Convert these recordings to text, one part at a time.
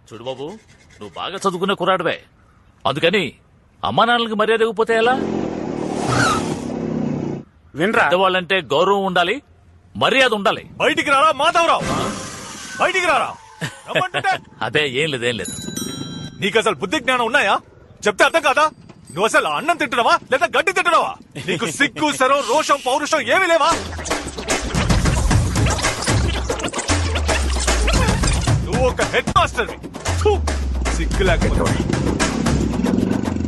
చూడు బాబు, నువ్వు బాగా చదువుకునే కుర్రాడివే, అందుకని అమ్మా నాన్నలకి మర్యాద ఇవ్వకపోతే ఎలా? వినరా, పెద్దవాళ్ళంటే గౌరవం ఉండాలి, మర్యాద ఉండాలి. బయటికి రారా మాధవరావు, బయటికి రారా. అదే ఏం లేదు. నీకు అసలు బుద్ధి జ్ఞానం ఉన్నాయా? చెప్తే అర్థం కాదా? నువ్వు అసలు అన్నం తింటున్నావా లేదా గడ్డి తింటున్నావా? నీకు సిగ్గు శరం రోషం పౌరుషం ఏమీ లేవా? నువ్వు ఒక హెడ్ మాస్టర్, సిగ్గు లేకపోతే.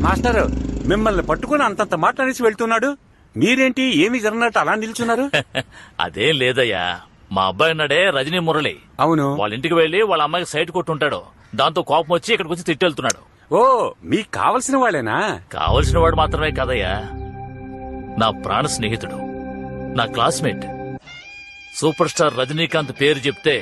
మాస్టర్ మిమ్మల్ని పట్టుకుని అంతంత మాట్లాడేసి వెళ్తున్నాడు, మీరేంటి ఏమి జరగనట్టు అలా నిల్చున్నారు? అదేం లేదయ్యా, మా అబ్బాయి ఉన్నాడే రజనీ మురళి, అవును, వాళ్ళ ఇంటికి వెళ్లి వాళ్ళ అమ్మాయికి సైట్ కొట్టుంటాడు. దాంతో కోపం వచ్చి ఇక్కడికి వచ్చి తిట్టెళ్తున్నాడు. ఓ మీకు కావలసిన వాళ్ళేనా? కావలసిన వాడు మాత్రమే కాదయ్యా, నా ప్రాణ స్నేహితుడు, నా క్లాస్మేట్. సూపర్ స్టార్ రజనీకాంత్ పేరు చెప్తే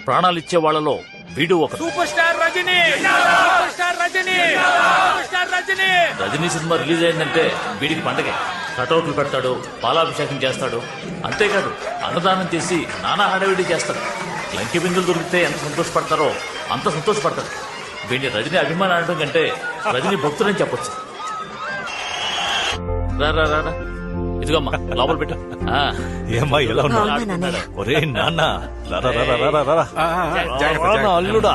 ప్రాణాలిచ్చే వాళ్లలో వీడు ఒక super star Rajini. Super star Rajini. Super star Rajini. Rajini cinema release అయిందంటే వీడికి పండగే. కటౌట్లు పెడతాడు, పాలాభిషేకం చేస్తాడు, అంతేకాదు అన్నదానం చేసి నానా హడావిడి చేస్తాడు. లంకి బిందులు దొరికితే ఎంత సంతోషపడతారో అంత సంతోషపడతాడు. వీడిని రజనీ అభిమానం అనడం కంటే రజనీ భక్తులని చెప్పొచ్చు. రా ఇదిగమ్మా లోపల పెట్టు. ఏమ్మా ఎలా ఉన్నా? ఒరే నాన్న, అల్లుడా.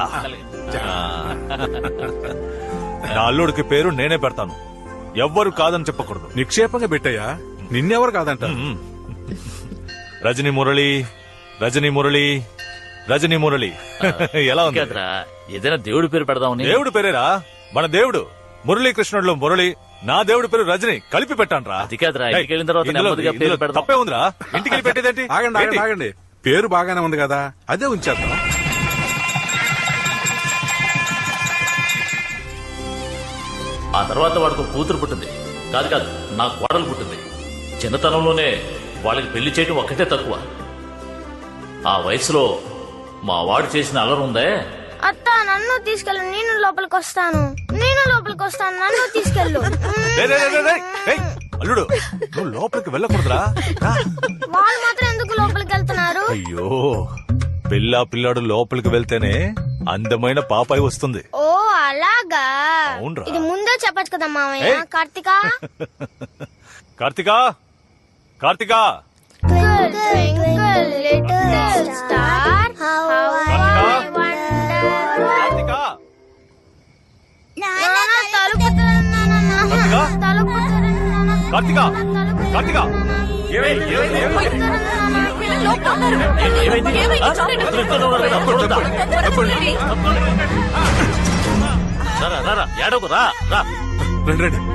నా అల్లుడికి పేరు నేనే పెడతాను, ఎవ్వరు కాదని చెప్పకూడదు. నిక్షేపంగా పెట్టయ్యా, నిన్నెవరు కాదంట. రజనీ మురళి, రజనీ మురళి, రజనీ మురళి. ఎలా ఉంది? ఏదైనా దేవుడి పేరు పెడదామని. దేవుడు పేరేరా, మన దేవుడు మురళీకృష్ణుడిలో మురళి, నా దేవుడి పేరు రజనీ, కలిపి పెట్టాను. అది కాదురా, ఇంటికి వెళ్ళిన తర్వాత నెమ్మదిగా పేరు పెడదాం. తప్పే ఉందిరా, ఇంటికి వెళ్ళి పెట్టేదేంటి? ఆగండి, పేరు బాగానే ఉంది కదా, అదే ఉంచేద్దాం. ఆ తర్వాత వాడికి కూతురు పుట్టింది. కాదు నా కోడలు పుట్టింది. చిన్నతనంలోనే వాళ్ళకి పెళ్లి చేయడం ఒక్కటే తక్కువ. ఆ వయసులో మా వాడు చేసిన అల్లరి ఉందే. అత్త నన్ను తీసుకెళ్ళు, నేను లోపలికి వస్తాను, నన్ను తీసుకెళ్ళు. అల్లుడు నువ్వు లోపలికి వెళ్ళకూడదురా. వాళ్ళు మాత్రం ఎందుకు లోపలికి వెళ్తున్నారు? అయ్యో, పిల్లాడు లోపలికి వెళ్తేనే అందమైన పాపాయి వస్తుంది. ఓ అలాగా, ఇది ముందే చెప్పచ్చు కదా మామయ్య. కార్తికా, కార్తికా, కార్తికా, కార్తికా, కార్తికా.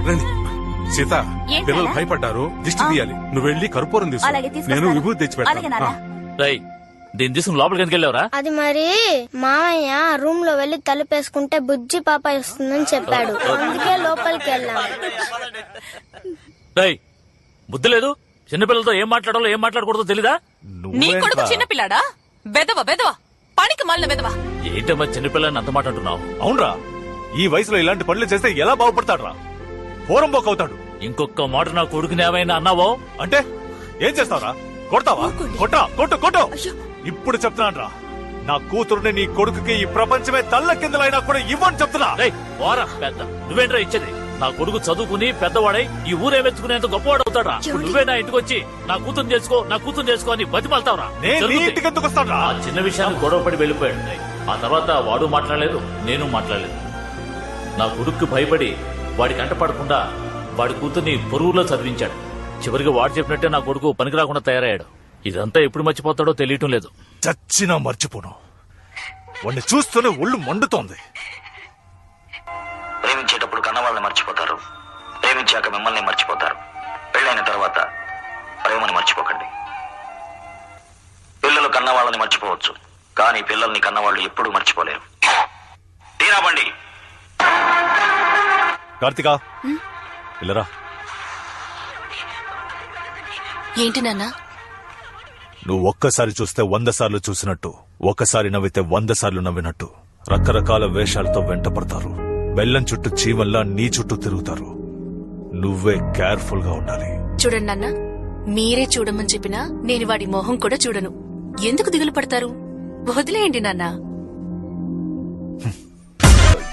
రండి సీత, పిల్లలు భయపడ్డారు, దిష్టి తీయాలి. నువ్వు వెళ్ళి కర్పూరం తీసు, నేను విభూతి తెచ్చి పెడతాను. దీన్ని తీసుకుని లోపలికి ఎందుకు వెళ్ళావురా? అది మరి మామయ్య రూమ్ లో వెళ్లి తలుపేసుకుంటే బుజ్జి పాప వస్తుందని చెప్పాడు, అందుకే లోపలికి వెళ్ళాము. బుద్ధి లేదు, చిన్నపిల్లలతో ఏం మాట్లాడాలో ఏం మాట్లాడకూడదో తెలీదా? నీ కొడుకు చిన్నపిల్లాడా? బెదవా పనికి మాలిన బెదవా. ఏంటమ్మా చిన్నపిల్లని అంత మాట అంటున్నావు? అవునరా, ఈ వయసులో ఇలాంటి పనులు చేస్తే ఎలా బాగుపడతాడు రా? పోరంబోక్ అవుతాడు. ఇంకొక మాట నా కొడుకుని ఏమైనా అన్నావో అంటే ఏం చేస్తావురా? కొడతావా? కొట్టు. ఇప్పుడు చెప్తున్నాను రా, నా కూతురుని నీ కొడుకుకి ఈ ప్రపంచమే తల్ల కిందలైనా కూడా ఇవ్వని చెప్తున్నా. పెద్ద నువ్వేంట్రా ఇచ్చేది? నా కొడుకు చదువుకుని పెద్దవాడై ఈ ఊరేమెచ్చుకునేంత గొప్పవాడు అవుతాడా? నువ్వే నా ఇంటికి వచ్చి నా కూతురు చేసుకో అని బతిమాలతావురా? ఆ చిన్న విషయాన్ని గొడవపడి వెళ్ళిపోయాడు. ఆ తర్వాత వాడు మాట్లాడలేదు, నేను మాట్లాడలేదు. నా కొడుక్కి భయపడి వాడి కంట పడకుండా వాడి కూతుర్ని పొరుగులో చదివించాడు. చివరికి వాడు చెప్పినట్టే నా కొడుకు పనికి రాకుండా తయారయ్యాడు. ఇదంతా ఎప్పుడు మర్చిపోతాడో తెలియటం లేదు. చచ్చినా మర్చిపోను. వాడిని చూస్తూనే ఒళ్ళు మండుతోంది. ప్రేమించేటప్పుడు కన్నవాళ్ళని మర్చిపోతారు, ప్రేమించాక మిమ్మల్ని మర్చిపోతారు. పెళ్ళైన తర్వాత ప్రేమని మర్చిపోకండి. పిల్లలు కన్నవాళ్ళని మర్చిపోవచ్చు, కానీ పిల్లల్ని కన్నవాళ్ళు ఎప్పుడూ మర్చిపోలేరు. తీరాబండి. కార్తికా, ఇల్లరా. ఏంటి నాన్న? నువ్వు ఒక్కసారి చూస్తే 100 సార్లు చూసినట్టు, ఒక్కసారి నవ్వితే 100 సార్లు నవ్వినట్టు రకరకాల వేషాలతో వెంట పడతారు. బెల్లం చుట్టూ చీమల్లా నీ చుట్టూ తిరుగుతారు. నువ్వే కేర్ఫుల్ గా ఉండాలి. చూడండి నాన్న, మీరే చూడమని చెప్పినా నేను వాడి మొహం కూడా చూడను. ఎందుకు దిగులు పడతారు? వదిలేయండి నాన్న.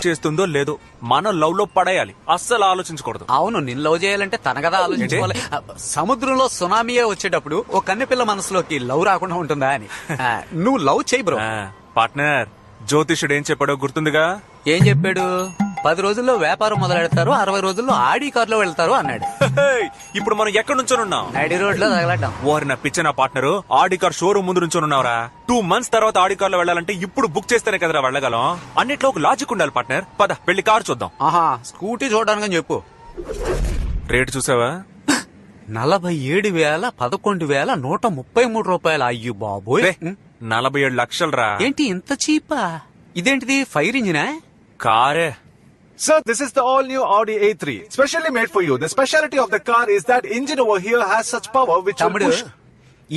చేస్తుందో లేదో మనం లవ్ లో పడేయాలి, అస్సలు ఆలోచించకూడదు. అవును, నిన్ను లవ్ చేయాలంటే తన కదా ఆలోచించుకోవాలి. సముద్రంలో సునామీయే వచ్చేటప్పుడు ఓ కన్నెపిల్ల మనసులోకి లవ్ రాకుండా ఉంటుందా అని. నువ్వు లవ్ చేయి బ్రో. పార్ట్నర్, జ్యోతిషుడు ఏం చెప్పాడో గుర్తుందిగా? ఏం చెప్పాడు? 10 రోజుల్లో వ్యాపారం మొదలెడతారు, 60 రోజుల్లో ఆడి కారులో వెళ్తారు అన్నాడు. ఇప్పుడు మనం ఎక్కడి నుంచోనున్నాం? నడి రోడ్ లో తగలడ్డాం. వారిన పిచ్చిన పార్ట్నర్, ఆడి కార్ షోరూమ్ ముందు నుంచోనున్నావురా. 2 months తర్వాత ఆడి కార్ లో వెళ్ళాలంటే ఇప్పుడు బుక్ చేస్తేనే కదరా వెళ్ళగలం. అన్నిట్లో ఒక లాజిక్ ఉండాలి పార్ట్నర్. పద పెళ్లి కారు చూద్దాం. ఆహా, స్కూటీ చూడడానికి చెప్పు. రేటు చూసావా? 47,11,133 రూపాయలు. అయ్యో బాబోయ్, 47 లక్షలు రా. ఏంటి ఇంత చీపా? ఇదేంటిది, ఫైర్ ఇంజినా? కారే. Sir, this is the all-new Audi A3, specially made for you. The speciality of the car is that engine over here has such power which will తమ్ముడు, push.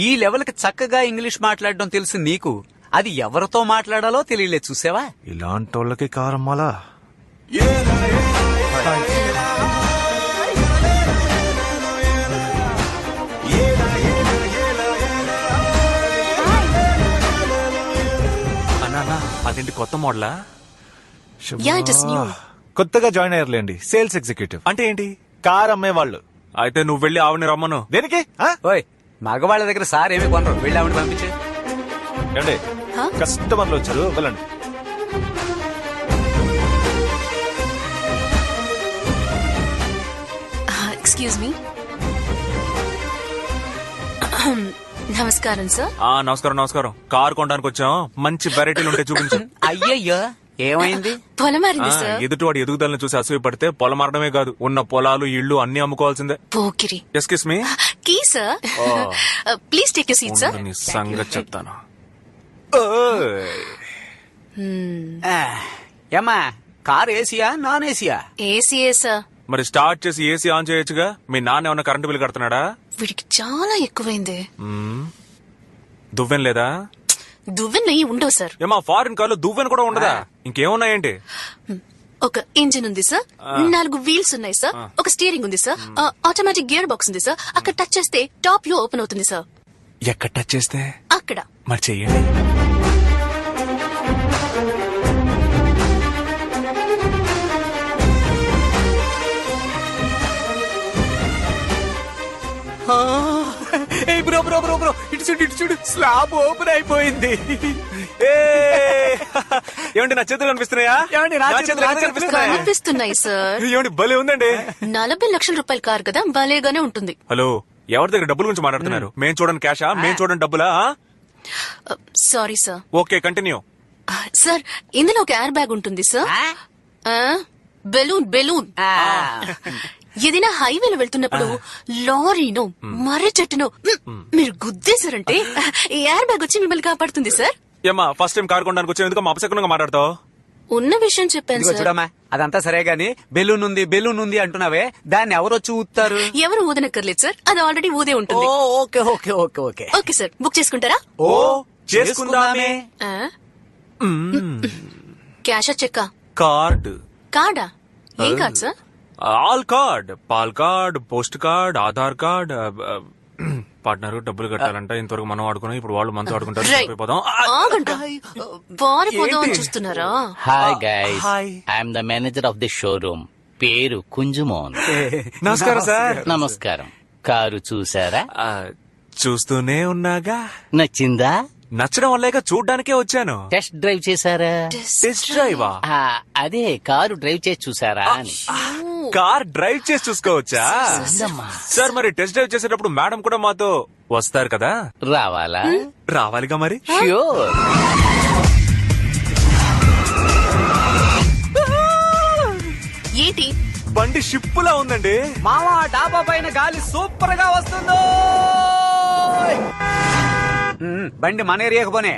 ఈ లెవెల్ కి చక్కగా ఇంగ్లీష్ మాట్లాడడం తెలుసు నీకు, అది ఎవరితో మాట్లాడాలో తెలియలేదు. చూసావా? ఇలాంటి వాళ్ళకి కారమ్మాలా? అన్నా, అదేంటి కొత్త మోడలా? కొత్తగా జాయిన్ అయ్యారులేండి, సేల్స్ ఎగ్జిక్యూటివ్. అంటే ఏంటి? కార్ అమ్మే వాళ్ళు. అయితే నువ్వు వెళ్ళి ఆవిని రమ్మను. దేనికి? ఓయ్, మగవాళ్ళ దగ్గర సార్ ఏమి కొనరు, వెళ్ళి ఆవిడ పంపించే. ఏమండి, కస్టమర్లు వచ్చారు, వెళ్ళండి. Excuse me. నమస్కారం సార్. నమస్కారం నమస్కారం. కార్ కొనడానికి వచ్చాం, మంచి వెరైటీలు ఉంటే చూపించు. అయ్యయ్యో, ఏమైంది? పొలమారింది సార్. ఎదుటివాడి ఎదుగుదలను చూసి అసూయపడితే పొలం మారడమే కాదు, ఉన్న పొలాలు ఇళ్లు అన్ని అమ్ముకోవాల్సిందే. పోకిరి. Excuse me. Key sir. Please take your seat sir. నీ సంగతి చెప్తాను. ఏమ్మా, కార్ ఏసీయా నాన్ ఏసీయా? ఏసీఏ సార్. మరి స్టార్ట్ చేసి ఏసీ ఆన్ చేయొచ్చుగా. మీ నాన్న ఏమన్నా కరెంటు బిల్ కడుతున్నాడా? వీడికి చాలా ఎక్కువైంది. దువ్వెన లేదా? దువ్వెన నెయ్యి ఉండవు సార్. ఏమా, ఫారిన్ కార్లో దువ్వెన కూడా ఉండదా? ఇంకేమున్నాయేంటి? ఒక ఇంజిన్ ఉంది సార్, 4 వీల్స్ ఉన్నాయి సార్, ఒక స్టీరింగ్ ఉంది సార్, ఆటోమేటిక్ గేర్ బాక్స్ ఉంది సార్. అక్కడ టచ్ చేస్తే టాప్ వ్యూ ఓపెన్ అవుతుంది సార్. ఎక్కడ టచ్ చేస్తే? అక్కడ. మరి చెయ్యండి. బ్రో బ్రో బ్రో బ్రో, ఇటు చూడు, స్లాబ్ ఓపెన్ అయిపోయింది. ఏమండి, నా చేతులు కనిపిస్తున్నాయా? ఏమండి, నా చేతులు కనిపిస్తున్నాయి సార్. ఏమండి, భలే ఉందండి. 40 లక్షల రూపాయల కార్ కదా, భలేగానే ఉంటుంది. హలో, ఎవరి దగ్గర డబ్బుల గురించి మాట్లాడుతున్నారు? మేం చూడండి క్యాషా, మేం చూడండి డబ్బులా? Sorry sir. Okay, continue. Sir, ఇందులో ఒక ఎయిర్ బ్యాగ్ ఉంటుంది సార్. బెలూన్. ఏదైనా హైవేలో వెళ్తున్నప్పుడు లారీనో మర్రి చెట్టునో మీరు గుద్దేశారంటే ఎయిర్ బ్యాగ్ వచ్చి మిమ్మల్ని కాపాడుతుంది సార్. ఏమా, ఫస్ట్ టైం కార్ కొనడానికి వచ్చే ఎందుకు అపశకునంగా మాట్లాడతావు? ఉన్న విషయం చెప్పాను సార్. చూడమ్మా, అదంతా సరే గాని బెలూన్ ఉంది అంటున్నావే, దాన్ని ఎవరొచ్చి ఊతారు? ఎవరు ఊదనక్కర్లేదు సార్, అది ఆల్రెడీ ఊదే ఉంటుంది. Okay okay okay okay okay sir, book చేసుకుంటారా? ఓ, చేసుకుందామే. క్యాషా చెక్కా? కార్డ్. కార్డా? ఏం card sir? All card, pal card, post card, Aadhaar card. Partner డబ్బులు కట్టాలంట, ఇంతవరకు మనం ఆడుకున్నాం, ఇప్పుడు వాళ్ళు మనతో ఆడుకుంటారు. చూస్తున్నారా? Hi guys, I'm the manager of the showroom. పేరు కుంజుమోహన్. నమస్కారం సార్. నమస్కారం. కారు చూసారా? చూస్తూనే ఉన్నాగా. నచ్చిందా? నచ్చడం వల్లేగా చూడ్డానికే వచ్చాను. టెస్ట్ డ్రైవ్ చేశారా? టెస్ట్ డ్రైవా? అదే, కారు డ్రైవ్ చేసి చూసారా అని. కార్ డ్రైవ్ చేసి చూసుకోవచ్చా సార్? మరి టెస్ట్ డ్రైవ్ చేసేటప్పుడు మేడం కూడా మాతో వస్తారు కదా? రావాలా? రావాలిగా మరి. ష్యూర్. ఏంటి బండి షిప్పులా ఉందండి. మావా, డాబా పైన గాలి సూపర్ గా వస్తుందో. బండి మన ఏరియాకు పోనే.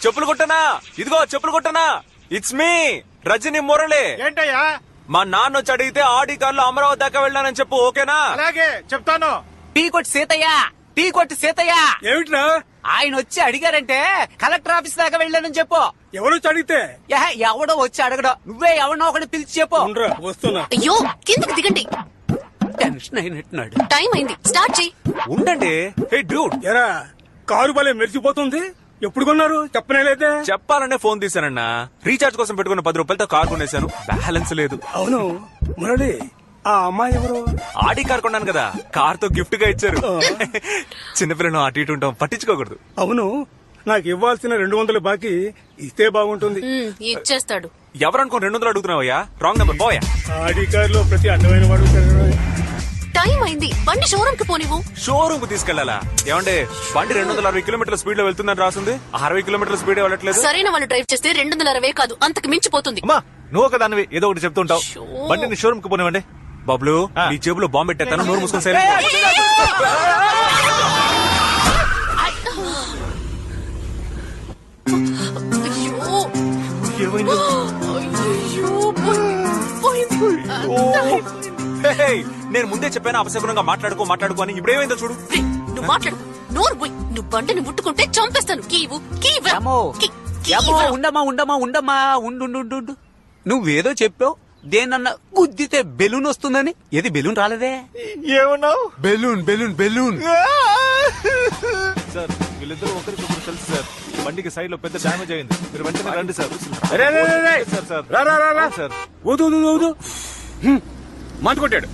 చెప్పులు కొట్టనా? ఇదిగో చెప్పులు కొట్టనా? It's me Rajani Murali. ఏంటయ్యా? మా నాన్న వచ్చి అడిగితే ఆడి కార్లో అమరావతి దాకా వెళ్ళానని చెప్పు, ఓకేనా? అలాగే చెప్తాను. టీ కొట్టి సీతయ్య, టీ కొట్టి సీతయ్య. ఏమిట్రా? ఆయన వచ్చి అడిగారంటే కలెక్టర్ ఆఫీస్ దాకా వెళ్ళానని చెప్పు. ఎవరొచ్చి అడిగితే? ఎవడో వచ్చి అడగడం, నువ్వే ఎవడో ఒకటి పిలిచి చెప్పు. వస్తున్నా. అయ్యో కిందకి దిగండి, టెన్షన్ అయినట్టున్నాడు. టైం అయింది, స్టార్ట్ చేయి. ఉండండి. హే డ్యూడ్, ఎరా కారు భలే మెరిసిపోతుంది. ఎప్పుడు కొన్నారు చెప్పనేలేదే? చెప్పాలనే ఫోన్ తీసానన్నా. రీఛార్జ్ కోసం పెట్టుకున్న 10 రూపాయలతో కార్ కొనేశాను. బ్యాలెన్స్ లేదు. అవును మురళి, ఆ అమ్మాయి ఎవరు? ఆడి కార్ కొన్నాను కదా, కార్ తో గిఫ్ట్ గా ఇచ్చారు. చిన్నపిల్లను అటు ఇటు ఉంటాం, పట్టించుకోకూడదు. అవును, నాకు ఇవ్వాల్సిన 200 బాకీ ఇస్తే బాగుంటుంది. ఇచ్చేస్తాడు. ఎవరనుకో 200 అడుగుతున్నావయ్యా? రాంగ్ నెంబర్ పోయా. ఆడి కారులో ప్రతి అడ్డమైన వాడు టైం అయింది, బండి షోరూమ్ కి పోనివ్వు. షోరూమ్ కు తీసుకెళ్లాలా? ఏమంటే బండి 260 కిలోమీటర్ల స్పీడ్ లో వెళ్తుందని రాసింది, 60 కిలోమీటర్ల స్పీడ్ వెళ్ళట్లేదు. సరైన వాళ్ళు డ్రైవ్ చేస్తే 260 కాదు, అంతకు మించిపోతుంది. అమ్మా నువ్వు ఒక దానివి ఏదో ఒకటి చెప్తుంటావు. బండిని షోరూమ్ కు పోనివ్వండి. బాబులు నీ జేబులో బాంబు పెట్టేస్తాను, నోరు మూసుకొని సరే. నేను ముందే చెప్పాను అపశకునంగా మాట్లాడుకో అని. ఇప్పుడేమైందో చూడు. నువ్వు మాట్లాడు, నోరు పోయి. నువ్వు బండిని ముట్టుకుంటే చంపేస్తాను. కీవు ఉండమ్మా ఉండు. నువ్వేదో చెప్పావు, దేనన్నా గుద్దితే బెలూన్ వస్తుందని. ఏది బెలూన్ రాలేదే? ఏమన్నావు? బెలూన్. సార్ వీళ్ళిద్దరూ ఒకరికొకరు తెలుసు సార్. బండికి సైడ్ లో పెద్ద డ్యామేజ్ అయింది. మీరు వెంటనే రండి సార్. సార్ ఊదు మందుకొట్టాడు.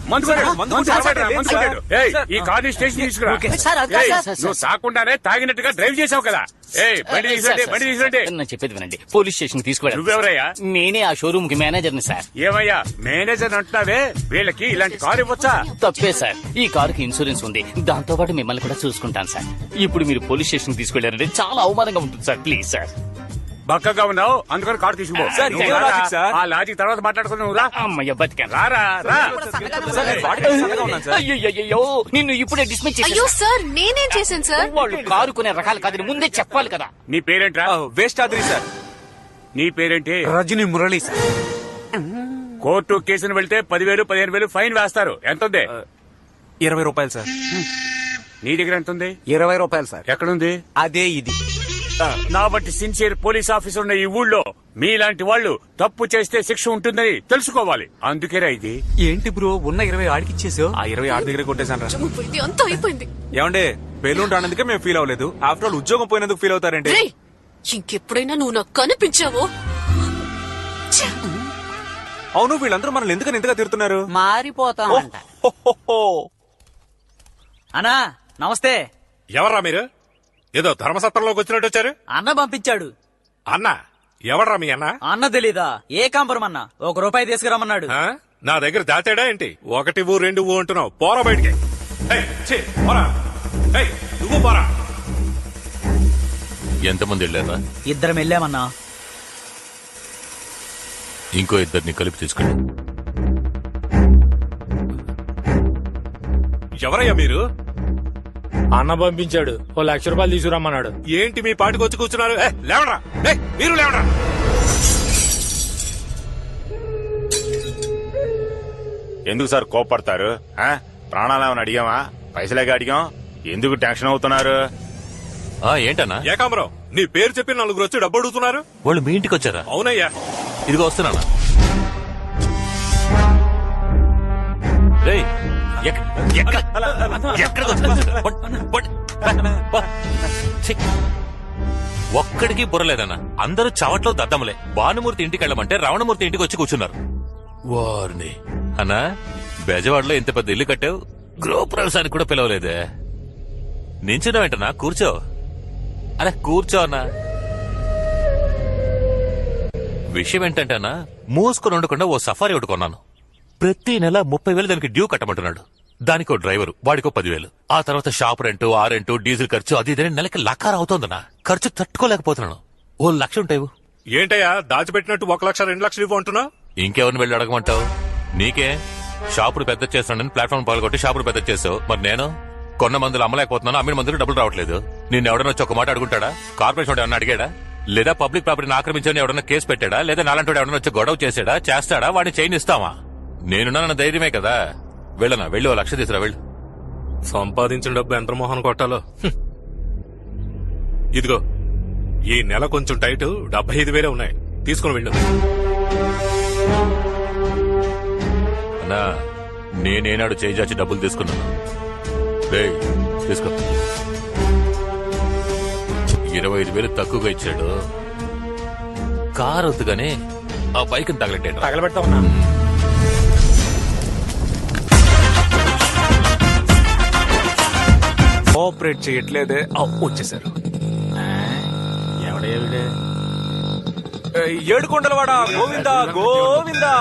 ఈ కార్ని స్టేషన్ తీసుకురా. నువ్వు తాకుండానే తాగినట్టుగా డ్రైవ్ చేసావు కదా. బండి తీసుకుంటే నేను చెప్పేది వినండి, పోలీస్ స్టేషన్ తీసుకురా. నువ్వెవరయ్యా? నేనే ఆ షోరూమ్ కి మేనేజర్ని సార్. ఏమయ్యా మేనేజర్ అంటున్నావే, వీళ్ళకి ఇలాంటి కారు ఇవ్వచ్చా? తప్పే సార్, ఈ కారుకి ఇన్సూరెన్స్ ఉంది, దాంతో పాటు మిమ్మల్ని కూడా చూసుకుంటాను సార్. ఇప్పుడు మీరు పోలీస్ స్టేషన్ తీసుకెళ్లారంటే చాలా అవమానంగా ఉంటుంది సార్. Please sir. బక్కగా ఉన్నావు అందుకని కారు తీసుకుపో. ఆ లాజిక్ తర్వాత మాట్లాడుకున్నావు. రా అమ్మయ్య బతికాను. రా. అయ్యో నిన్ను ఇప్పుడే డిస్మిస్ చేశాను. అయ్యో సార్, నేనేం చేశాను సార్? వాళ్ళు కారు కొనే రకాలు కాదని ముందే చెప్పాలి కదా. నీ పేరేంట్రా? వేస్టాద్రి సార్. నీ పేరేంటి? రజనీ మురళి సార్. కోర్టు కేసును వెళ్తే 10,000 15,000 ఫైన్ వేస్తారు. ఎంత ఉంది? 20 రూపాయలు సార్. నీ దగ్గర ఎంత ఉంది? 20 రూపాయలు సార్. ఎక్కడుంది? అదే ఇది. నా బట్టి సిన్సియర్ పోలీస్ ఆఫీసర్ ఉన్న ఈ ఊళ్ళో మీలాంటి వాళ్ళు తప్పు చేస్తే శిక్ష ఉంటుందని తెలుసుకోవాలి. అందుకేరా ఇది. ఏంటి బ్రో, ఉన్న 20 ఆడికిచ్చేసావు? ఆ 20 ఆడి దగ్గర కొట్టేశాను. అంతా అయిపోయింది. ఏమండే బెలూన్ రానందుకే మేము ఫీల్ అవ్వలేదు. ఆఫ్టర్ ఆల్ ఉద్యోగం పోయినందుకు ఫీల్ అవుతారండి. ఇంకెప్పుడైనా నువ్వు నాకు కనిపించావో? అవును, వీళ్ళందరూ మనల్ని ఎందుకని ఇంతగా తిడుతున్నారు? మారిపోతామంట. అన్నా నమస్తే. ఎవర్రా మీరు? ఏదో ధర్మసత్రంలోకి వచ్చినట్టు వచ్చారు. అన్న పంపించాడు. అన్న ఎవడ్రా మీ అన్న? అన్న తెలీదా? ఏ కాంపరం అన్న? ₹1 తీసుకురమ్మన్నాడు. నా దగ్గర దాచాడా ఏంటి? 1 ఊ 2 ఊ అంటున్నావు. పోరా బయటికి. నువ్వు పోరా. ఎంతమంది వెళ్ళారా? 2 వెళ్ళామన్నా. ఇంకో 2 కలిపి తీసుకెళ్ళి. ఎవరయ్యా మీరు? అన్న పంపించాడు, ₹1,00,000 తీసుకురమ్మన్నాడు. ఏంటి మీ పాటికి వచ్చి కూర్చున్నారు? లేవరా, మీరు లేవరా. ఎందుకు సార్ కోపడతారు? ప్రాణాలేమని అడిగామా? పైసలేగా అడిగాం. ఎందుకు టెన్షన్ అవుతున్నారు? ఏంటన్నా? ఏకాంబరం, నీ పేరు చెప్పి 4 వచ్చి డబ్బు అడుగుతున్నారు. వాళ్ళు మీ ఇంటికి వచ్చారా? అవునయ్యా. ఇదిగో వస్తున్నానా. ఒక్కడికి బుర్రలేదన్నా. అందరూ చవట్లో దద్దమలే. భానుమూర్తి ఇంటికి వెళ్ళమంటే రావణమూర్తి ఇంటికి వచ్చి కూర్చున్నారు. వారిని అన్నా, బెజవాడలో ఇంత పెద్ద ఇల్లు కట్టావు, గృహప్రవేశానికి కూడా పిలవలేదే. నించున్నావేంటన్నా? కూర్చో. అరే కూర్చో అన్నా. విషయం ఏంటంటే అన్నా, మూసుకొని ఉండకుండా ఓ సఫారీ ఒకటి కొన్నాను. ప్రతి నెల 30,000 దానికి డ్యూ కట్టమంటున్నాడు. దానికో డ్రైవరు, వాడికో 10,000. ఆ తర్వాత షాప్ రెంట్, ఆ రెంట్, డీజిల్ ఖర్చు, అది ఇదే నెలకి లకార అవుతోందన్నా. ఖర్చు తట్టుకోలేకపోతున్నాను. ₹1,00,000 ఉంటాయి. ఏంటయ్యా దాచిపెట్టినట్టు 1,00,000 2,00,000 ఇవ్వు అంటున్నావు? ఇంకెవరిని వెళ్ళి అడగమంటావు? నీకే షాపులు పెద్ద చేస్తానని ప్లాట్ఫామ్ పాల్గొట్టి షాపులు పెద్ద చేసావు. మరి నేను కొన్న మందులు అమ్మలేకపోతున్నాను, అమ్మిన మందులు డబ్బులు రావట్లేదు. నిన్ను ఎవడన్నా వచ్చి ఒక మాట అడుగుంటాడా? కార్పొరేషన్ ఎవడన్నా అడిగాడా? లేదా పబ్లిక్ ప్రాపర్టీని ఆక్రమించని ఎవడన్నా కేసు పెట్టాడా? లేదా నాలంటోడు ఎవడన్నా వచ్చి గొడవ చేస్తాడా? వాడిని చైన్ ఇస్తావా? నేనున్నానన్న ధైర్యమే కదా. వెళ్ళనా? వెళ్ళి ₹1,00,000 తీసురా. వెళ్ళు. సంపాదించిన డబ్బు ఎంత మోహన్ కొట్టాలో. ఇదిగో ఈ నెల కొంచెం టైట్ 75,000 ఉన్నాయి, తీసుకుని వెళ్ళు. అన్నా నేనేనాడు చేజాచి డబ్బులు తీసుకున్నాను. రేయ్, తీసుకో. 25,000 తక్కువగా ఇచ్చాడు. కారు వద్దుగానే ఆ బైక్ తగలబెడతా ఉన్నా. కోఆపరేట్ చేయట్లేదే. వచ్చేసారు. ఎవడే ఏడుకొండలవాడ గోవిందా గోవిందా.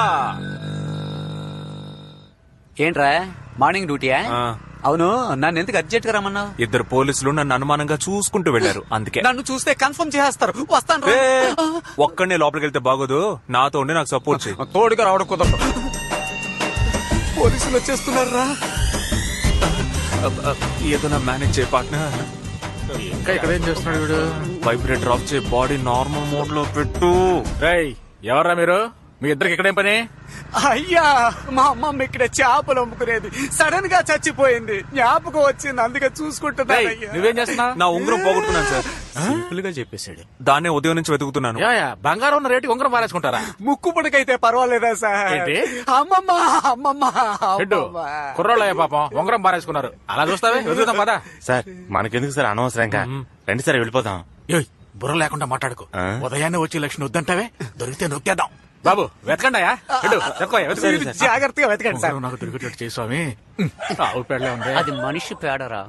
ఏంట్రా మార్నింగ్ డ్యూటీయా? అవును, నన్ను ఎందుకు అర్జెంట్ గా రమ్మన్నావు? ఇద్దరు పోలీసులు నన్ను అనుమానంగా చూసుకుంటూ వెళ్లారు, అందుకే. నన్ను చూస్తే కన్ఫర్మ్ చేస్తారు. వస్తాను. ఒక్కడనే లోపలికి వెళ్తే బాగోదు, నాతో ఉండి నాకు సపోర్ట్ చేయి. తోడుగా రావడం కుదరదు. పోలీసులు వచ్చేస్తున్నారా? ఏదైనా మేనేజ్ చేయ పార్ట్నర్. ఇంకా ఇక్కడ ఏం చేస్తున్నాడు వీడు? వైబ్రేటర్ ఆఫ్ చేయి, బాడీ నార్మల్ మోడ్ లో పెట్టు. రేయ్, ఎవర్రా మీరు? మీ ఇద్దరికి ఇక్కడేం పని? అయ్యా, మా అమ్మమ్మ ఇక్కడ చేపలు అమ్ముకునేది, సడన్ గా చచ్చిపోయింది. జ్ఞాపకం వచ్చింది, అందుకే చూసుకుంటున్నా. నువ్వేం చేస్తున్నావు? నా ఉంగరం పోగొట్టుకున్నాను సార్. సింపుల్ గా చెప్పేశాడు. దాన్నే ఉదయం నుంచి వెతుకుతున్నాను. బంగారం ఉన్న రేటుకి ఉంగరం పారేసుకుంటారా? ముక్కుపుడికైతే పర్వాలేదా సార్? ఏంటి? అమ్మమ్మ అమ్మమ్మ కుర్రోళ్ళయ్య పాపం ఉంగరం పారేసుకున్నారు. అలా చూస్తావే, వెతుకుతాం పదా. సార్ మనకెందుకు సార్ అనవసరంగా, రండి సార్ వెళ్ళిపోతాం. బుర్ర లేకుండా మాట్లాడుకో. ఉదయాన్నే వచ్చి లక్ష్మి వద్దంటావే, దొరికితే నొక్కేద్దాం. బాబు వెతకండి అయ్యా. జాగ్రత్తగా వెతకండి సార్. నాకు దొరికేటట్టు చేయి స్వామి. ఆవు పేడలే ఉంది. అది మనిషి పేడరా?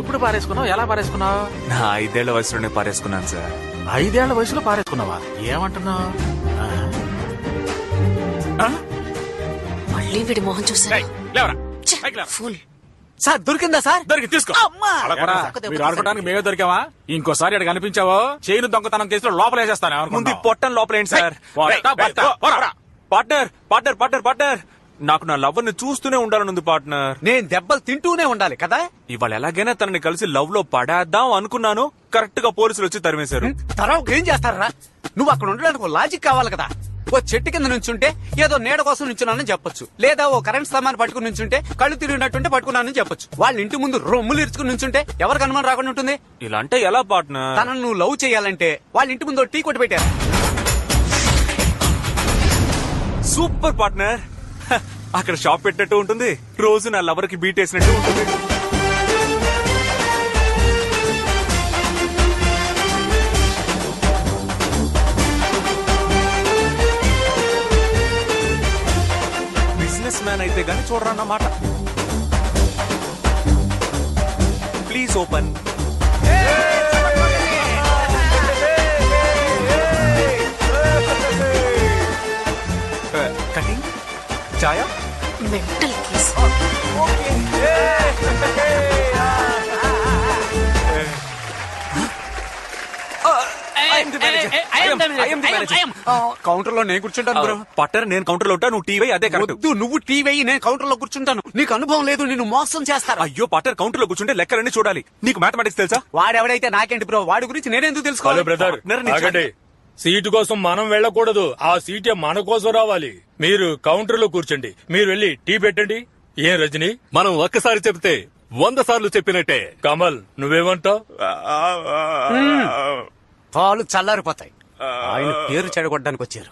ఎప్పుడు పారేసుకున్నావు? ఎలా పారేసుకున్నావు? నా 5 ఏళ్ల వయసులోనే పారేసుకున్నాను సార్. 5 ఏళ్ల వయసులో పారేసుకున్నావా? ఏమంటున్నావు? మళ్ళీ వీడి మొహం చూసా. ఫుల్ సార్ దొరికిందా సార్? దొరికి తీసుకో. మీరు ఆడుకోవడానికి మేమే దొరికావా? ఇంకోసారి ఇక్కడ కనిపించావో చైన్ దొంగతనం కేసులో లోపలేసేస్తాను. ముందు పొట్టను లోపలేండి sir. Partner partner partner partner, నాకు నా లవ్ ని చూస్తూనే ఉండాలనుంది పార్ట్నర్. నేను దెబ్బలు తింటూనే ఉండాలి కదా. ఇవాళ ఎలాగైనా తనని కలిసి లవ్ లో పడేద్దాం అనుకున్నాను. కరెక్ట్ గా పోలీసులు వచ్చి తరిమేశారు. తర్వాత ఏం చేస్తారా? నువ్వు అక్కడ ఉండడానికి లాజిక్ కావాలి కదా. ఓ చెట్టు కింద నుంచుంటే ఏదో నీడ కోసం నుంచున్నానని చెప్పొచ్చు, లేదా ఓ కరెంట్ స్తంభాన్ని పట్టుకుని నుంచుంటే కళ్ళు తిరిగినట్టుంటే పట్టుకున్నానని చెప్పొచ్చు. వాళ్ళ ఇంటి ముందు రొమ్ములు ఇరుచుకుని నుంచుంటే ఎవరికి అనుమానం రాకుండా ఉంటుంది? ఇలా అంటే ఎలా పార్ట్నర్? తనను నువ్వు లవ్ చేయాలంటే వాళ్ళ ఇంటి ముందు టీ కొట్టి పెట్టారు. Super partner. అక్కడ షాప్ పెట్టినట్టు ఉంటుంది, రోజు నా లవర్ కి బీట్ వేసినట్టు ఉంటుంది. బిజినెస్ మ్యాన్ అయితే గానీ చూడరన్నమాట. Please open. కటింగ్ చాయా మెంటల్ కేస్. కౌంటర్ లో నేను కూర్చుంటాను బ్రో. పట్టర్ నేను కౌంటర్ లో ఉంటా, నువ్వు టీవీ. అదే కరెక్ట్. నువ్వు టీవీ, నేను కౌంటర్ లో కూర్చుంటాను. నీకు అనుభవం లేదు, నిన్ను మోసం చేస్తారు. అయ్యో పట్టర్, కౌంటర్ లో కూర్చుంటే లెక్కలన్నీ చూడాలి. నీకు మ్యాథమెటిక్స్ తెలుసా? వాడెవడైతే నాకేంటి బ్రో, వాడి గురించి నేనెందుకు తెలుసుకోవాలి? సీటు కోసం మనం వెళ్ళకూడదు, ఆ సీటే మన కోసం రావాలి. మీరు కౌంటర్ లో కూర్చోండి, మీరు వెళ్ళి టీ పెట్టండి. ఏం రజని, మనం ఒక్కసారి చెప్తే 100 సార్లు చెప్పినట్టే. కమల్ నువ్వేమంటావు? పాలు చల్లారిపోతాయి. ఆయన పేరు చెడగొట్టడానికి వచ్చారు.